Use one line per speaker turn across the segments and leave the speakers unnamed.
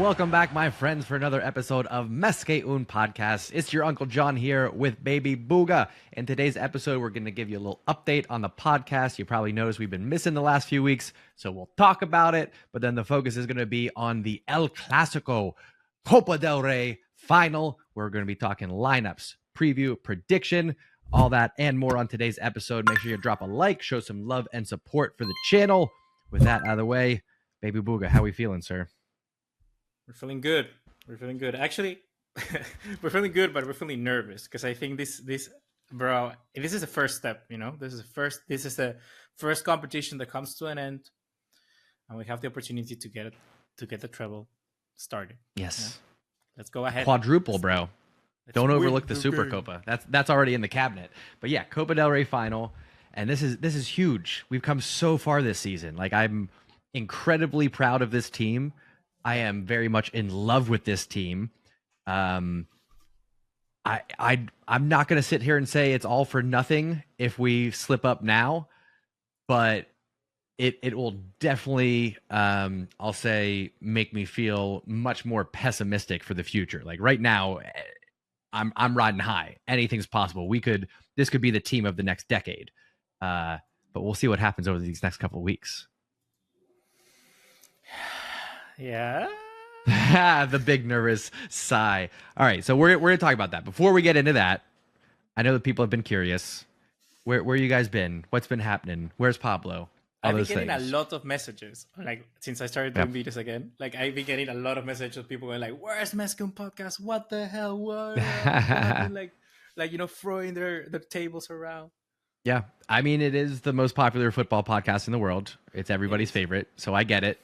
welcome back, my friends, for another episode of Mes Que Un Podcast. It's your Uncle John here with baby Buga. In today's episode, we're going to give you a little update on the podcast. You probably noticed we've been missing the last few weeks, so we'll talk about it. But then the focus is going to be on the El Clasico Copa del Rey final. We're going to be talking lineups, preview, prediction, all that and more on today's episode. Make sure you drop a like, show some love and support for the channel. With that out of the way, baby Buga, how we feeling, sir?
We're feeling good. Actually, we're feeling good, but we're feeling nervous because I think this is the first step. You know, this is the first competition that comes to an end, and we have the opportunity to get the treble started.
Yes,
you know? Let's go ahead.
Quadruple, bro. Don't overlook the Super Copa. That's already in the cabinet. But yeah, Copa del Rey final, and this is huge. We've come so far this season. Like, I'm incredibly proud of this team. I am very much in love with this team. I'm not going to sit here and say it's all for nothing if we slip up now, but it will definitely, I'll say, make me feel much more pessimistic for the future. Like right now, I'm riding high. Anything's possible. This could be the team of the next decade. But we'll see what happens over these next couple of weeks.
Yeah.
The big nervous sigh. All right, so we're going to talk about that. Before we get into that, I know that people have been curious. Where you guys been? What's been happening? Where's Pablo?
I've been getting a lot of messages, like, since I started doing videos again. Like, I've been getting a lot of messages of people going like, "Where's Mes Que Un Podcast? What the hell? What?" like throwing their tables around.
Yeah, I mean, it is the most popular football podcast in the world. It's everybody's favorite, so I get it.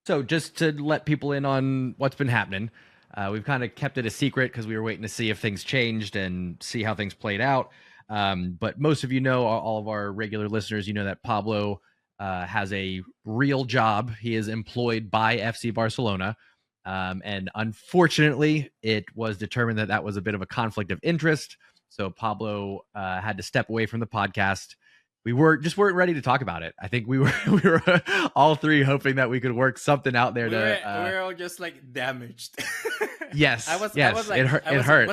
So just to let people in on what's been happening, we've kind of kept it a secret because we were waiting to see if things changed and see how things played out. But most of you know, all of our regular listeners, you know that Pablo has a real job. He is employed by FC Barcelona. And unfortunately, it was determined that that was a bit of a conflict of interest. So Pablo had to step away from the podcast. We weren't ready to talk about it. I think we were all three hoping that we could work something out there. We
were all just like damaged.
Yes, I was like, it hurt.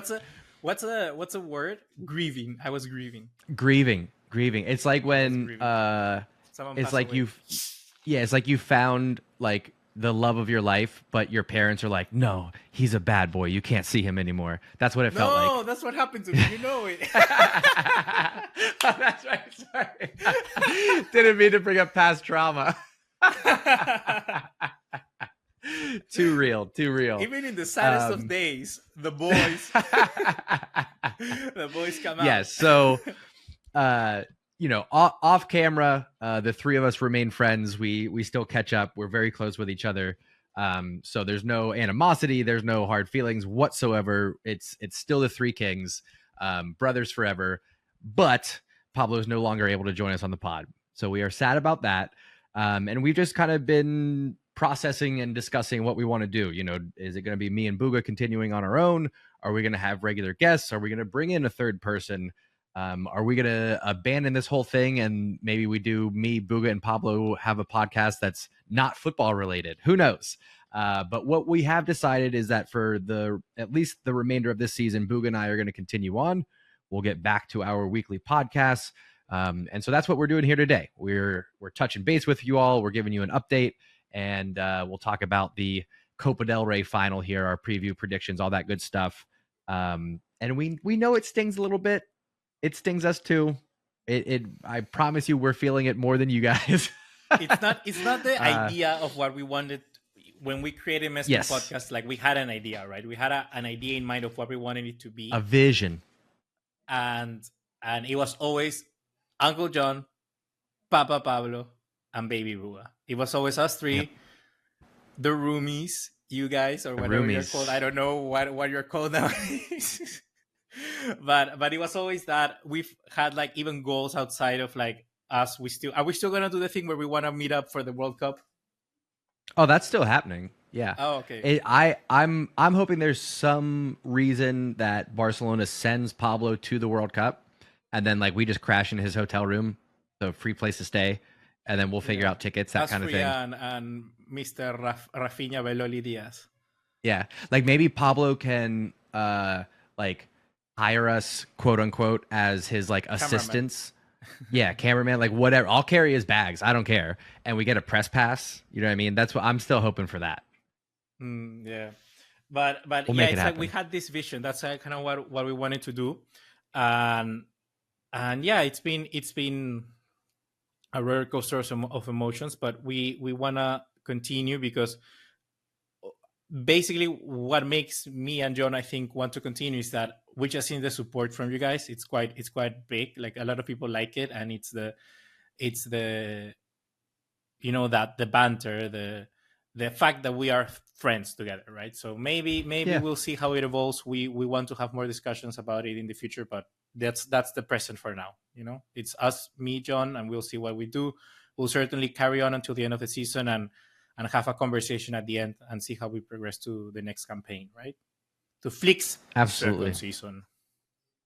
What's a word? Grieving. I was grieving.
Grieving. It's like when it's like away. It's like you found like the love of your life, but your parents are like, "No, he's a bad boy. You can't see him anymore." That's what it felt like.
No, that's what happened to me. You know it.
Oh, that's right. Sorry. Didn't mean to bring up past trauma. Too real.
Even in the saddest of days, the boys come out.
Yes. So, off camera, the three of us remain friends. We still catch up. We're very close with each other. So there's no animosity. There's no hard feelings whatsoever. It's still the Three Kings, brothers forever. But Pablo is no longer able to join us on the pod. So we are sad about that. And we've just kind of been processing and discussing what we want to do. You know, is it going to be me and Buga continuing on our own? Are we going to have regular guests? Are we going to bring in a third person? Are we going to abandon this whole thing and maybe we do me, Buga, and Pablo have a podcast that's not football related? Who knows? But what we have decided is that for at least the remainder of this season, Buga and I are going to continue on. We'll get back to our weekly podcasts. And so that's what we're doing here today. We're touching base with you all. We're giving you an update, and we'll talk about the Copa del Rey final here, our preview, predictions, all that good stuff. And we know it stings a little bit. It stings us too. I promise you, we're feeling it more than you guys.
It's not the idea of what we wanted when we created Mes Que Un Podcast. Like, we had an idea, right? We had an idea in mind of what we wanted it to be,
a vision,
and it was always Uncle John, Papa Pablo, and Baby Buga. It was always us three, yep. The roomies, you guys, or whatever you're called. I don't know what you're called nowadays. but it was always that. We've had like even goals outside of like us. Are we still gonna do the thing where we want to meet up for the World Cup?
Oh, that's still happening. Yeah.
Oh, okay.
I'm hoping there's some reason that Barcelona sends Pablo to the World Cup, and then like we just crash in his hotel room, the free place to stay, and then we'll figure out tickets, that kind of thing.
And Mr. Rafinha Beloli Diaz.
Yeah, like maybe Pablo can like hire us, quote unquote, as his like assistants. Yeah, cameraman, like whatever. I'll carry his bags. I don't care. And we get a press pass. You know what I mean? That's what I'm still hoping for that.
Yeah, but
we'll
yeah,
it's
like we had this vision. That's kind of what we wanted to do, and yeah, it's been a roller coaster of emotions. But we wanna continue because basically what makes me and John, I think, want to continue is that we just seen the support from you guys. It's quite big. Like a lot of people like it, and it's the you know, that the banter, the fact that we are friends together, right? So maybe we'll see how it evolves. We want to have more discussions about it in the future, but that's the present for now. You know, it's us, me, John, and we'll see what we do. We'll certainly carry on until the end of the season and have a conversation at the end and see how we progress to the next campaign, right? To Flick's
absolutely
season.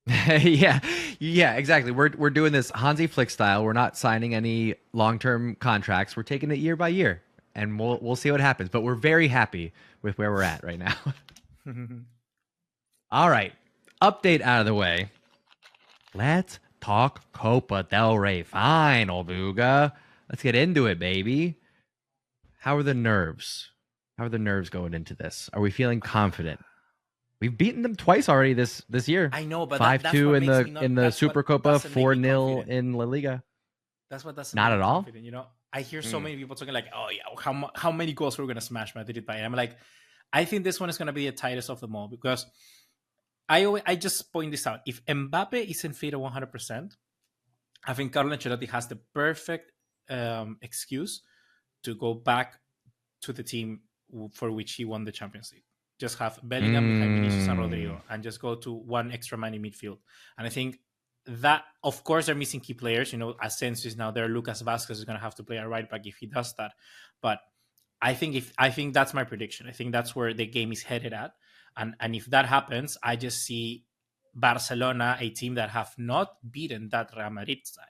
yeah, exactly. We're doing this Hansi Flick style. We're not signing any long-term contracts. We're taking it year by year, and we'll see what happens. But we're very happy with where we're at right now. All right, update out of the way. Let's talk Copa del Rey final, Buga. Let's get into it, baby. How are the nerves? How are the nerves going into this? Are we feeling confident? We've beaten them twice already this year.
I know, but
5-2 in the Super Copa, 4-0 in La Liga.
That's what doesn't
not at all.
Confident, you know, I hear so many people talking like, "Oh yeah, how many goals we're gonna smash Madrid by?" And I'm like, I think this one is gonna be the tightest of them all because I just point this out. If Mbappe isn't fit at 100%, I think Carlo Ancelotti has the perfect excuse to go back to the team for which he won the Champions League. Just have Bellingham behind Vinicius and Rodrigo and just go to one extra man in midfield. And I think that, of course, they're missing key players. You know, Asensio is now there. Lucas Vazquez is going to have to play a right back if he does that. But I think that's my prediction. I think that's where the game is headed at. And if that happens, I just see Barcelona, a team that have not beaten that Real Madrid side.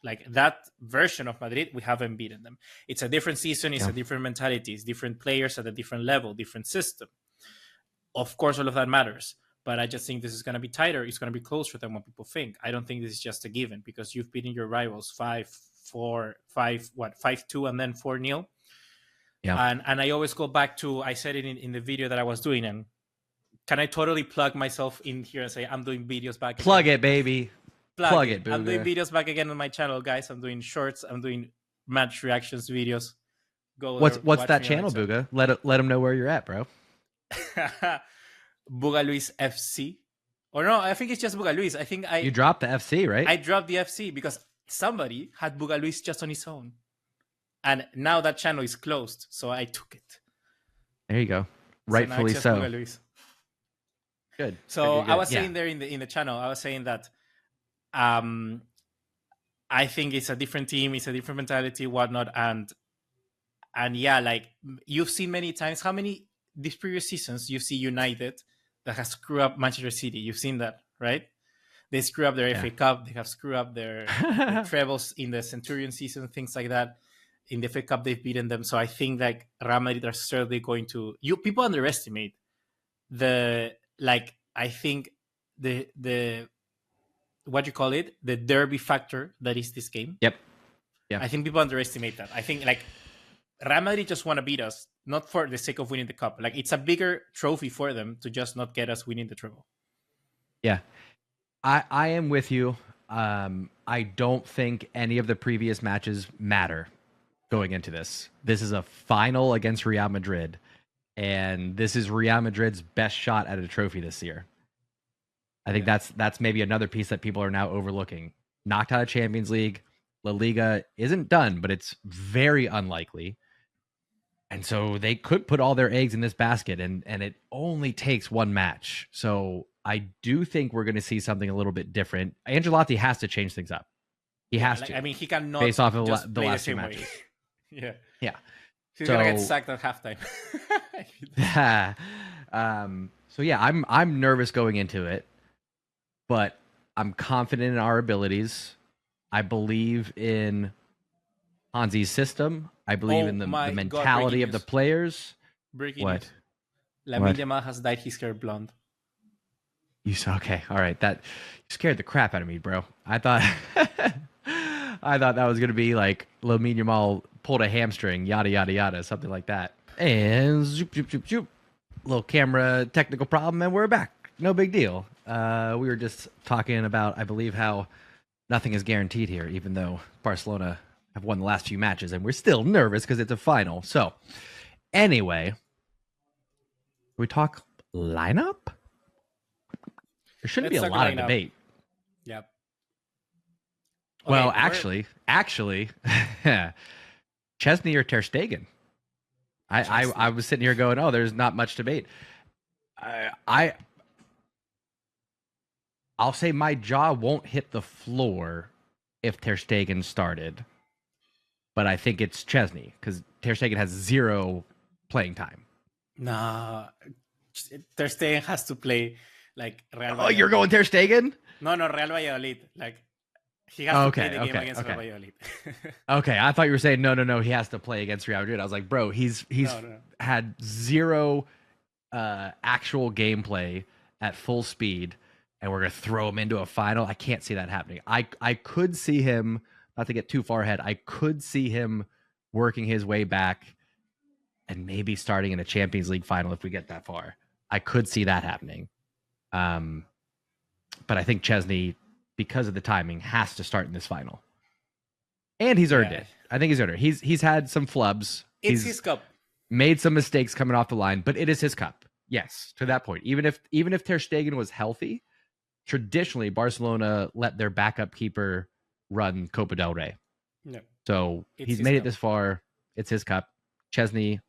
Like that version of Madrid, we haven't beaten them. It's a different season. It's a different mentality. It's different players at a different level, different system. Of course, all of that matters. But I just think this is going to be tighter. It's going to be closer than what people think. I don't think this is just a given because you've beaten your rivals 5-2, and then 4-0.
Yeah.
And I always go back to, I said it in the video that I was doing. And can I totally plug myself in here and say I'm doing videos back again?
Plug it, baby. Plug it, Buga.
I'm doing videos back again on my channel, guys. I'm doing shorts. I'm doing match reactions videos.
Go. What's that channel, Buga? Let them know where you're at, bro.
Buga Luis FC. Or no, I think it's just Buga Luis. I think
you dropped the FC, right?
I dropped the FC because somebody had Buga Luis just on his own. And now that channel is closed, so I took it.
There you go. Rightfully so.
Buga Luis.
Good.
So
good.
I was saying there in the channel, I was saying that I think it's a different team, it's a different mentality, whatnot, and yeah, like you've seen many times. How many these previous seasons you see United that has screwed up Manchester City? You've seen that, right? They screw up their FA Cup. They have screwed up their trebles in the Centurion season, things like that. In the FA Cup, they've beaten them. So I think like Real Madrid are certainly going to. People underestimate I think the what you call it, the derby factor that is this game.
Yep. Yeah.
I think people underestimate that. I think like Real Madrid just want to beat us, not for the sake of winning the cup. Like it's a bigger trophy for them to just not get us winning the treble.
Yeah, I am with you. I don't think any of the previous matches matter going into this. This is a final against Real Madrid, and this is Real Madrid's best shot at a trophy this year. I think that's maybe another piece that people are now overlooking. Knocked out of Champions League, La Liga isn't done, but it's very unlikely. And so they could put all their eggs in this basket, and it only takes one match. So I do think we're going to see something a little bit different. Ancelotti has to change things up. He has to.
I mean, he cannot
based off of
the
last
two
matches.
Yeah. He's
so,
going to get sacked at halftime.
So yeah, I'm nervous going into it, but I'm confident in our abilities. I believe in Hansi's system. I believe in the mentality of the players.
Breaking
What?
news. Lamine Yamal has dyed his hair blonde.
You saw? Okay, all right. That you scared the crap out of me, bro. I thought that was gonna be like Lamine Yamal pulled a hamstring, yada yada yada, something like that. And zoop zoop zoop zoop. Little camera technical problem, and we're back. No big deal. We were just talking about, I believe, how nothing is guaranteed here, even though Barcelona have won the last few matches, and we're still nervous because it's a final. So, anyway, we talk lineup. There shouldn't be a lot of debate.
Yep.
Okay, well, actually, Chesney or Ter Stegen. I was sitting here going, oh, there's not much debate. I'll say my jaw won't hit the floor if Ter Stegen started, but I think it's Chesney because Ter Stegen has 0 playing time.
Nah, Ter Stegen has to play like Real Valladolid.
Oh, you're going Ter Stegen?
No, Real Valladolid. Like he has to play the game against Real Valladolid.
Okay, I thought you were saying no. He has to play against Real Madrid. I was like, bro, he's had 0 actual gameplay at full speed, and we're gonna throw him into a final. I can't see that happening. I could see him, not to get too far ahead, I could see him working his way back and maybe starting in a Champions League final if we get that far. I could see that happening. But I think Chesney, because of the timing, has to start in this final. And he's earned it. I think he's earned it. He's had some flubs.
It's his cup.
Made some mistakes coming off the line, but it is his cup. Yes, to that point. Even if Ter Stegen was healthy, traditionally Barcelona let their backup keeper run Copa del Rey.
No.
So he's made it this far. It's his cup. Chesney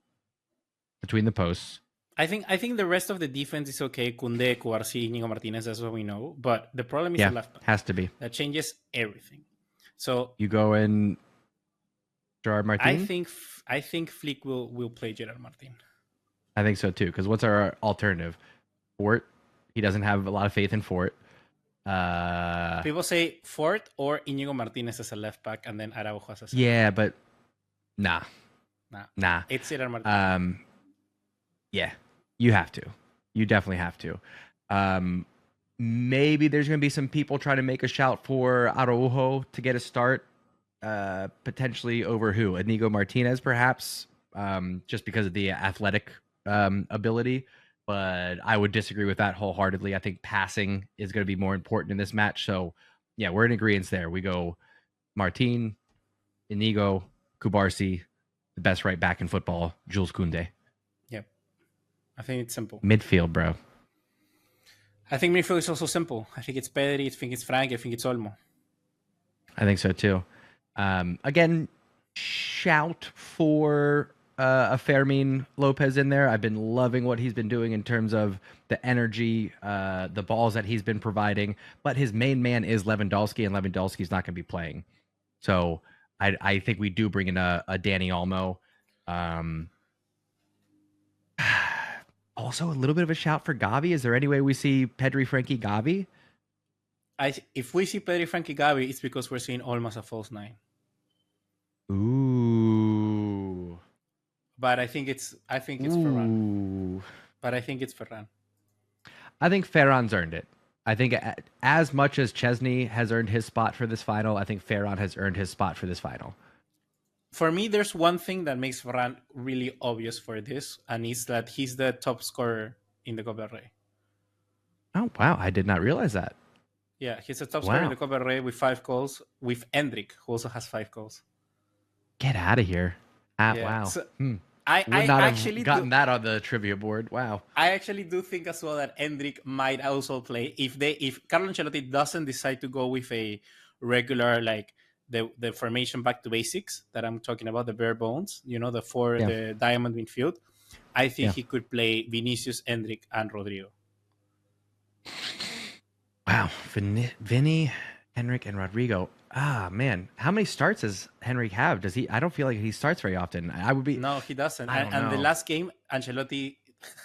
between the posts.
I think the rest of the defense is okay. Koundé, Cubarsí, Íñigo Martínez, that's what we know. But the problem is the left back.
Has to be.
That changes everything. So
you go in Gerard Martin?
I think Flick will play Gerard Martin.
I think so too, because what's our alternative? Fort. He doesn't have a lot of faith in Fort.
People say Fort or Íñigo Martínez as a left back and then Araujo as a center.
Yeah, but nah.
It's Gerard Martin.
Yeah, you have to. You definitely have to. Maybe there's going to be some people trying to make a shout for Araujo to get a start, potentially over who? Íñigo Martínez, perhaps, just because of the athletic ability. But I would disagree with that wholeheartedly. I think passing is going to be more important in this match. So, yeah, we're in agreement there. We go Martin, Íñigo, Cubarsí, the best right back in football, Jules Koundé.
Yep. I think it's simple.
Midfield, bro.
I think midfield is also simple. I think it's Pedri, I think it's Frank, I think it's Olmo.
I think so too. Again, shout for a Fermin Lopez in there. I've been loving what he's been doing in terms of the energy, the balls that he's been providing. But his main man is Lewandowski, and Lewandowski's not going to be playing. So I think we do bring in a Danny Olmo. Also, a little bit of a shout for Gavi. Is there any way we see Pedri, Frankie, Gavi?
If we see Pedri, Frankie, Gavi, it's because we're seeing Olmo as a false 9.
Ooh.
But I think it's Ferran. But I think it's Ferran.
I think Ferran's earned it. I think as much as Chesney has earned his spot for this final, I think Ferran has earned his spot for this final.
For me, there's one thing that makes Ferran really obvious for this, and it's that he's the top scorer in the Copa del Rey.
Oh, wow. I did not realize that.
Yeah, he's the top scorer in the Copa del Rey with 5 goals, with Endrick, who also has 5 goals.
Get out of here. Wow.
So,
I would not have gotten that on the trivia board. Wow.
I actually do think as well that Endrick might also play if Carlo Ancelotti doesn't decide to go with a regular, like, the formation back to basics that I'm talking about, the bare bones, the diamond midfield. I think he could play Vinicius, Endrick, and Rodrigo.
Wow. Vinny, Henrik, and Rodrigo. Ah, man. How many starts does Henrik have? Does he? I don't feel like he starts very often.
No, he doesn't. And the last game, Ancelotti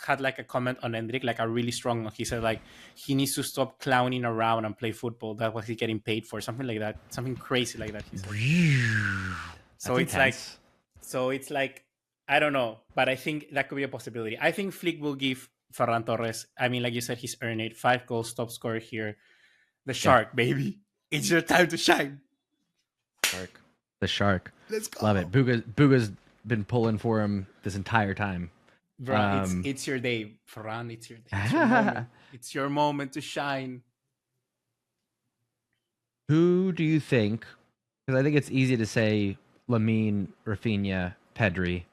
had like a comment on Endrick, like a really strong one. He said like he needs to stop clowning around and play football. That's what he's getting paid for. Something like that. Something crazy like that. He said. So it's like I don't know, but I think that could be a possibility. I think Flick will give Ferran Torres. I mean, like you said, he's earned it. 5 goals, top scorer here. The shark, baby. It's your time to shine.
Shark. The shark.
Let's go.
Love it. Buga's been pulling for him this entire time.
Bro, it's your day, Ferran. It's your day. It's your moment. It's your moment to shine.
Who do you think? Because I think it's easy to say Lamine, Rafinha, Pedri,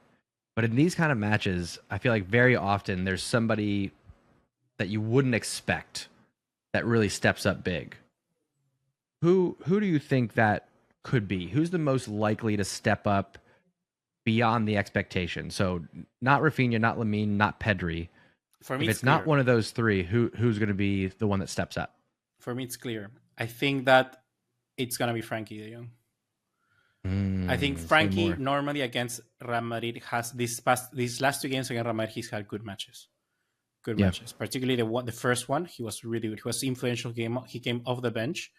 but in these kind of matches, I feel like very often there's somebody that you wouldn't expect that really steps up big. Who do you think that could be? Who's the most likely to step up beyond the expectation? So not Rafinha, not Lamine, not Pedri.
For me,
if it's not one of those three, who's going to be the one that steps up?
For me, it's clear. I think that it's going to be Frankie de Jong. I think Frankie normally against Real Madrid has these last 2 games against Real Madrid, he's had good matches. Matches. Particularly the first one, he was really good. He was influential game. He came off the bench.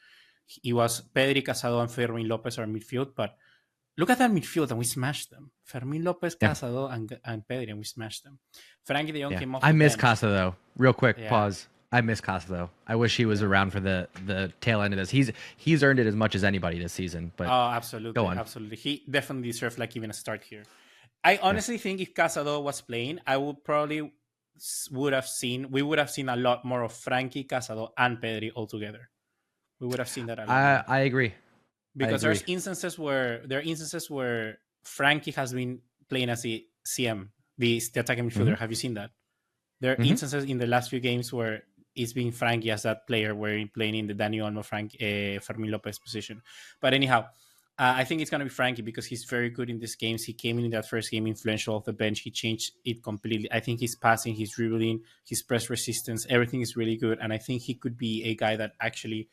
He was Pedri, Casado, and Fermin Lopez our midfield. But look at that midfield, and we smashed them. Fermin Lopez, Casado, and Pedri, and we smashed them. Frankie de Jong came off.
I miss Casa though. Real quick, pause. I miss Casa though. I wish he was around for the tail end of this. He's earned it as much as anybody this season. But
absolutely, absolutely. He definitely deserved like even a start here. I honestly think if Casado was playing, we would have seen a lot more of Frankie, Casado, and Pedri all together. We would have seen that a lot.
I agree.
Because there's instances where Frankie has been playing as the CM, the attacking midfielder. Mm-hmm. Have you seen that? There are instances in the last few games where it's been Frankie as that player, where he's playing in the Dani Olmo, Fermin Lopez position. But anyhow, I think it's going to be Frankie because he's very good in these games. He came in that first game influential off the bench. He changed it completely. I think his passing, his dribbling, his press resistance, everything is really good. And I think he could be a guy that actually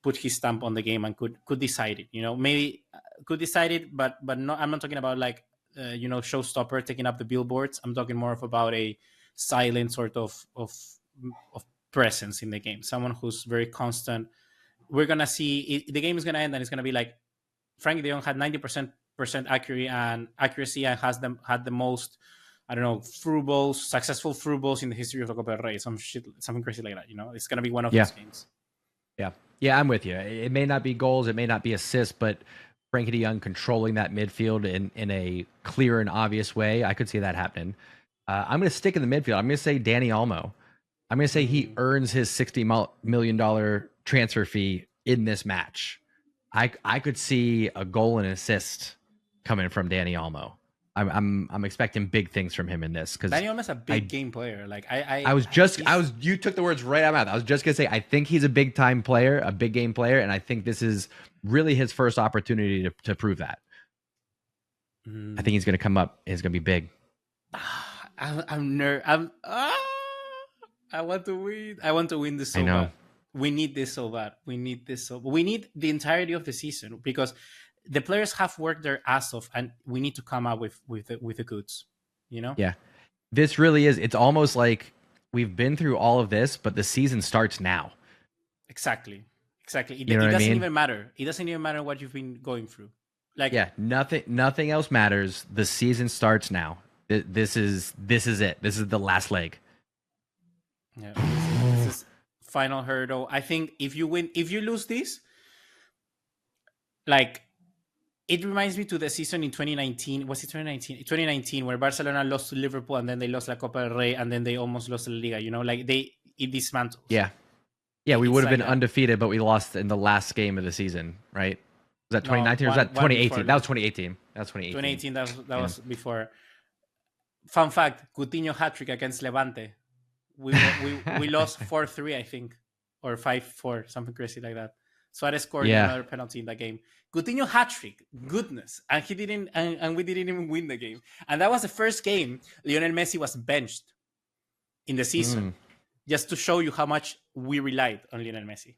put his stamp on the game and could decide it. Maybe could decide it, but not. I'm not talking about like showstopper taking up the billboards. I'm talking more about a silent sort of presence in the game. Someone who's very constant. We're gonna see the game is gonna end and it's gonna be like Frankie de Jong had 90% accuracy and had the most, I don't know, successful through balls in the history of the Copa del Rey. Something crazy like that. It's gonna be one of those games.
Yeah, I'm with you. It may not be goals, it may not be assists, but Frankie de Jong controlling that midfield in a clear and obvious way, I could see that happening. I'm going to stick in the midfield. I'm going to say Dani Olmo. I'm going to say he earns his $60 million transfer fee in this match. I could see a goal and assist coming from Dani Olmo. I'm expecting big things from him in this because
Dani Olmo's a big game player. Like
you took the words right out of my mouth. I was just gonna say I think he's a big time player, a big game player, and I think this is really his first opportunity to prove that. I think he's gonna come up. He's gonna be big.
I want to win. I want to win this so bad. We need this so bad. We need the entirety of the season because the players have worked their ass off, and we need to come out with the goods.
Yeah, this really is. It's almost like we've been through all of this, but the season starts now.
Exactly. It doesn't even matter. It doesn't even matter what you've been going through.
Nothing else matters. The season starts now. This is it. This is the last leg.
Yeah, this is final hurdle. I think if you lose this, like. It reminds me to the season in 2019. Was it 2019? 2019, where Barcelona lost to Liverpool and then they lost La Copa del Rey and then they almost lost La Liga. It dismantles.
Yeah, we would have been undefeated, but we lost in the last game of the season, right? Was that 2019 or was that 2018? That was 2018. That's 2018.
2018. That was before. Fun fact: Coutinho hat trick against Levante. We lost 4-3, I think, or 5-4, something crazy like that. Suarez scored another penalty in that game. Coutinho hat trick, goodness, and he didn't, and we didn't even win the game. And that was the first game Lionel Messi was benched in the season, just to show you how much we relied on Lionel Messi.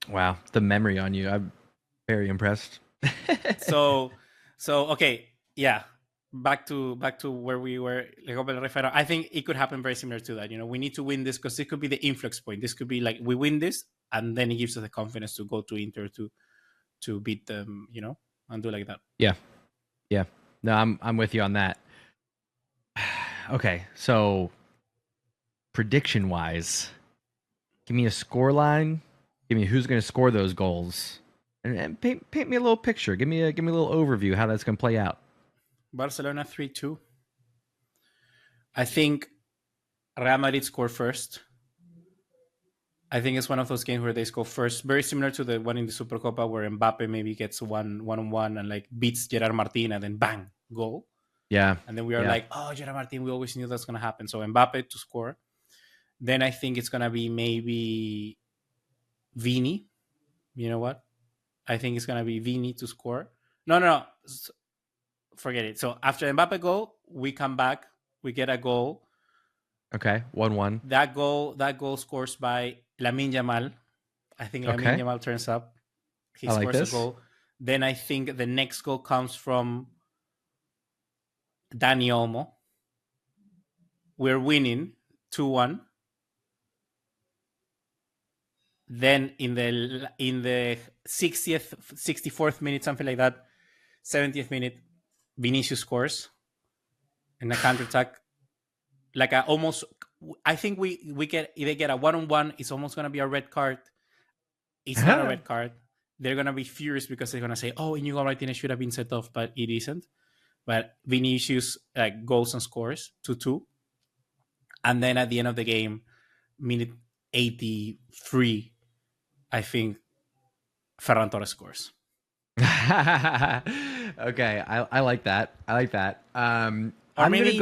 Wow, the memory on you, I'm very impressed.
so okay, yeah. Back to where we were. I think it could happen very similar to that. We need to win this because it could be the influx point. This could be like we win this, and then it gives us the confidence to go to Inter to beat them. and do like that.
Yeah. No, I'm with you on that. Okay, so prediction wise, give me a score line. Give me who's going to score those goals, and paint me a little picture. Give me a little overview how that's going to play out.
Barcelona 3-2. I think Real Madrid score first. I think it's one of those games where they score first, very similar to the one in the Supercopa where Mbappe maybe gets one-on-one and like beats Gerard Martin and then bang, goal.
Yeah.
And then we are like, oh, Gerard Martin, we always knew that's going to happen. So Mbappe to score. Then I think it's going to be maybe Vini. You know what? I think it's going to be Vini to score. No. Forget it. So after Mbappe goal, we come back. We get a goal.
Okay, 1-1.
That goal scores by Lamine Yamal. I think Lamine Yamal turns up. He scores a goal. Then I think the next goal comes from Dani Olmo. We're winning 2-1. Then in the 60th, 64th minute, something like that, 70th minute, Vinicius scores in a counterattack. Like I think they get a 1-on-1. It's almost gonna be a red card. It's not a red card. They're gonna be furious because they're gonna say, "Oh, Inigo Martinez should have been set off," but it isn't. But Vinicius goes and scores 2-2, and then at the end of the game, minute 83, I think Ferran Torres scores.
Okay, I like that.
Or maybe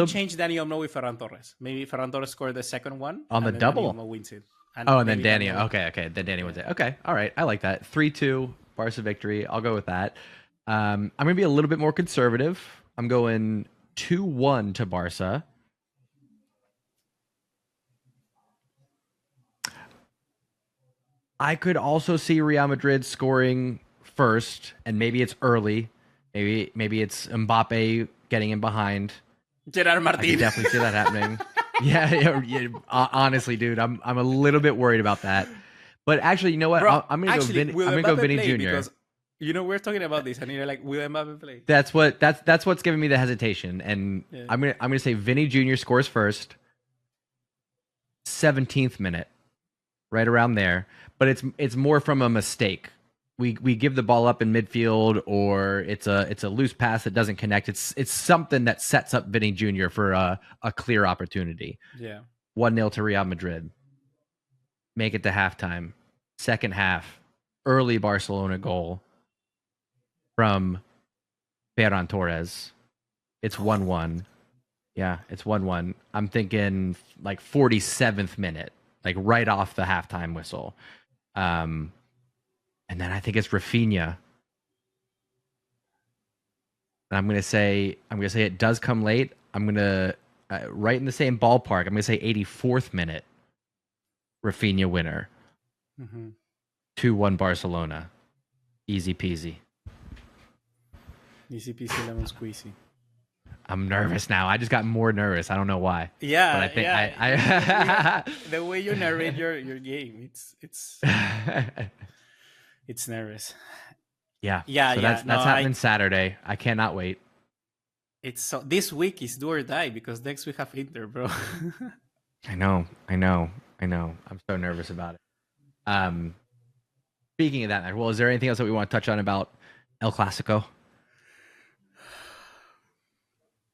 change Dani Olmo with Ferran Torres. Maybe Ferran Torres scored the second one
on the double.
Dani Olmo wins it.
And then Danny. Okay. Then Danny wins it. Okay, all right. I like that. 3-2 Barca victory. I'll go with that. I'm gonna be a little bit more conservative. I'm going 2-1 to Barca. I could also see Real Madrid scoring first, and maybe it's early. Maybe it's Mbappe getting in behind.
Gerard Martin.
I can definitely see that happening. Yeah. Honestly, dude, I'm a little bit worried about that. But actually, you know what?
Bro,
I'm gonna go Vinny Jr.
Because, we're talking about this, and you're like, will Mbappe play?
That's what's giving me the hesitation, and yeah. I'm gonna say Vinny Jr. scores first. 17th minute, right around there. But it's more from a mistake. We give the ball up in midfield, or it's a loose pass that doesn't connect. It's something that sets up Vinny Jr. for a clear opportunity.
Yeah.
1-0 to Real Madrid. Make it to halftime. Second half, early Barcelona goal from Ferran Torres. It's 1-1. Yeah, it's 1-1. I'm thinking like 47th minute, like right off the halftime whistle. And then I think it's Rafinha. And I'm gonna say it does come late. I'm gonna right in the same ballpark. I'm gonna say 84th minute. Rafinha winner. 2-1 Barcelona. Easy peasy.
Easy peasy lemon squeezy.
I'm nervous now. I just got more nervous. I don't know why.
Yeah,
but I think I
the way you narrate your game, it's it's nervous.
Yeah. So that's happening Saturday. I cannot wait.
It's this week is do or die because next week have Inter, bro.
I know. I'm so nervous about it. Speaking of that, well, is there anything else that we want to touch on about El Clasico?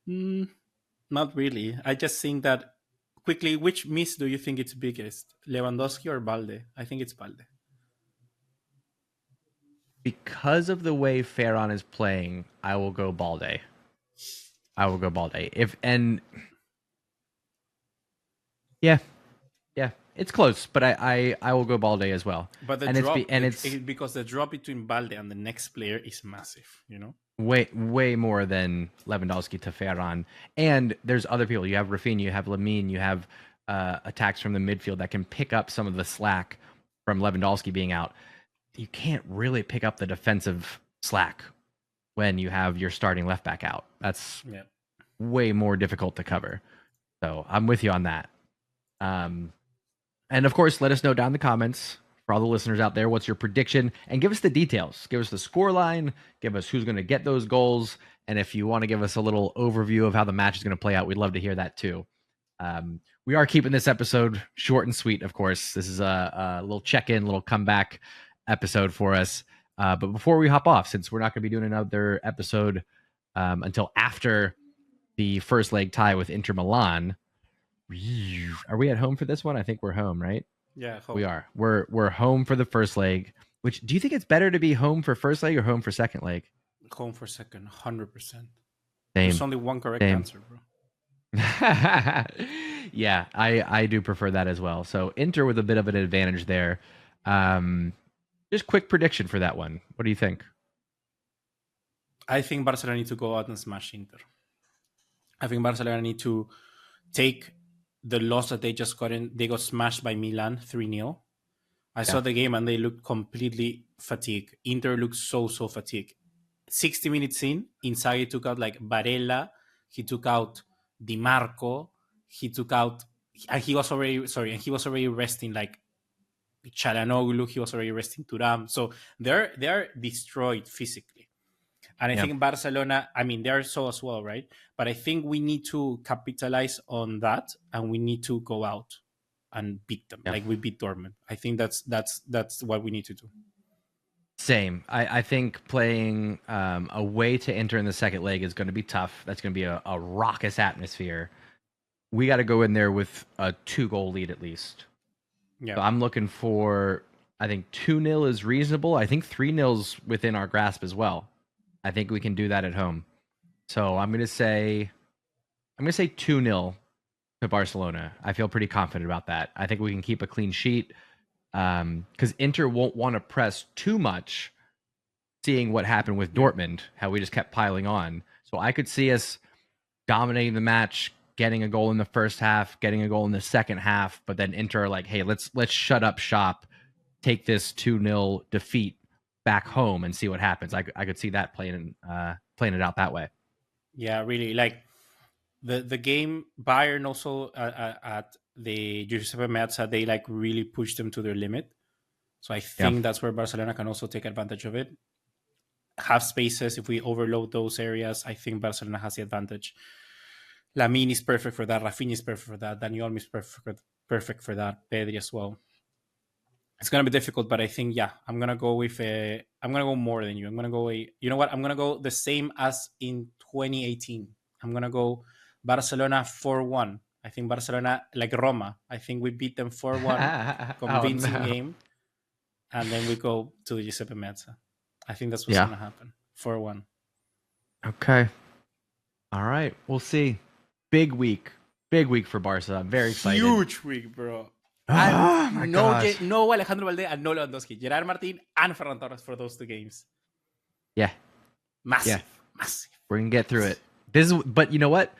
Not really. I just think that quickly, which miss do you think it's biggest? Lewandowski or Balde? I think it's Balde.
Because of the way Ferran is playing, I will go Balde. Yeah, it's close, but I will go Balde as well.
But it's because the drop between Balde and the next player is massive,
Way more than Lewandowski to Ferran. And there's other people. You have Rafinha, you have Lamine, you have attacks from the midfield that can pick up some of the slack from Lewandowski being out. You can't really pick up the defensive slack when you have your starting left back out. That's way more difficult to cover. So I'm with you on that. And of course, let us know down in the comments for all the listeners out there, what's your prediction? And give us the details. Give us the score line. Give us who's going to get those goals. And if you want to give us a little overview of how the match is going to play out, we'd love to hear that too. We are keeping this episode short and sweet, of course. This is a little check-in, little comeback episode for us. But before we hop off, since we're not going to be doing another episode until after the first leg tie with Inter Milan, are we at home for this one? I think we're home, right?
Yeah, home.
We are. We're home for the first leg. Which, do you think it's better to be home for first leg or home for second leg?
Home for second, 100%.
There's
only one correct answer, bro.
Yeah, I do prefer that as well. So Inter with a bit of an advantage there. Just quick prediction for that one. What do you think?
I think Barcelona need to go out and smash Inter. I think Barcelona need to take the loss that they just got in. They got smashed by Milan 3-0. I saw the game and they looked completely fatigued. Inter looked so fatigued. 60 minutes in, Inzaghi took out like Barella. He took out Di Marco. He took out, and he was already resting like Çalhanoğlu. He was already resting Thuram. So they're destroyed physically. And I think Barcelona, I mean, they're so as well, right? But I think we need to capitalize on that, and we need to go out and beat them like we beat Dortmund. I think that's what we need to do.
Same. I think playing away to Inter in the second leg is going to be tough. That's going to be a raucous atmosphere. We got to go in there with a 2-goal lead at least. Yeah. So I'm looking for, I think 2-0 is reasonable. I think 3-0's within our grasp as well. I think we can do that at home. So I'm going to say 2-0 to Barcelona. I feel pretty confident about that. I think we can keep a clean sheet because Inter won't want to press too much, seeing what happened with Dortmund, how we just kept piling on. So I could see us dominating the match, getting a goal in the first half, getting a goal in the second half, but then Inter are like, hey, let's shut up shop, take this 2-0 defeat back home and see what happens. I could see that playing it out that way.
Yeah, really. Like the game, Bayern also at the Giuseppe Meazza, they like really pushed them to their limit. So I think that's where Barcelona can also take advantage of it. Have spaces. If we overload those areas, I think Barcelona has the advantage. Lamine is perfect for that. Rafinha is perfect for that. Dani Olmo is perfect for that. Pedri as well. It's going to be difficult, but I think, I'm going to go I'm going to go more than you. I'm going to go you know what? I'm going to go the same as in 2018. I'm going to go Barcelona 4-1. I think Barcelona, like Roma, I think we beat them 4-1. Convincing game. And then we go to the Giuseppe Meazza. I think that's what's going to happen. 4-1.
Okay. All right. We'll see. Big week for Barca. I'm very excited.
Huge week, bro. No Alejandro Valdez and no Lewandowski. Gerard Martin and Ferran Torres for those 2 games.
Yeah.
Massive.
We're going to get through it. But you know what?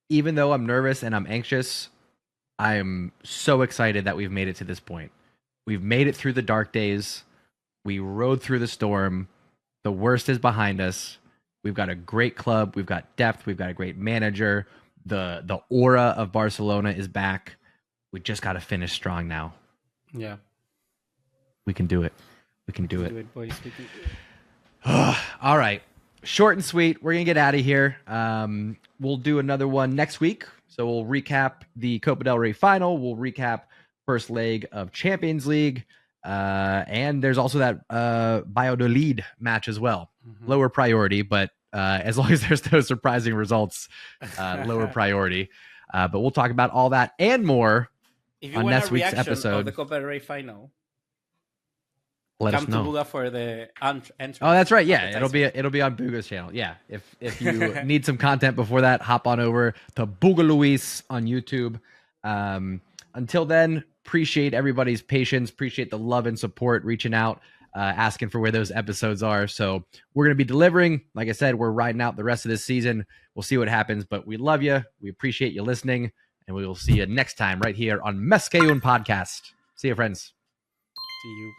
Even though I'm nervous and I'm anxious, I'm so excited that we've made it to this point. We've made it through the dark days. We rode through the storm. The worst is behind us. We've got a great club. We've got depth. We've got a great manager. The aura of Barcelona is back. We just got to finish strong now.
Yeah.
We can do it. We can do it.
Do it, boys. We can do it.
All right. Short and sweet. We're going to get out of here. We'll do another one next week. So we'll recap the Copa del Rey final. We'll recap first leg of Champions League. And there's also that Valladolid match as well. Mm-hmm. Lower priority, but as long as there's no surprising results, lower priority. But we'll talk about all that and more on next week's episode
of the Copa del Rey final.
Let us know.
Come to Buga for the entrance.
Oh, that's right. Yeah, it'll be on Buga's channel. Yeah, if you need some content before that, hop on over to Buga Luis on YouTube. Until then, appreciate everybody's patience. Appreciate the love and support, reaching out, asking for where those episodes are. So we're going to be delivering. Like I said, we're riding out the rest of this season. We'll see what happens, but we love you. We appreciate you listening, and we will see you next time right here on Mes Que Un Podcast. See you, friends.
See you.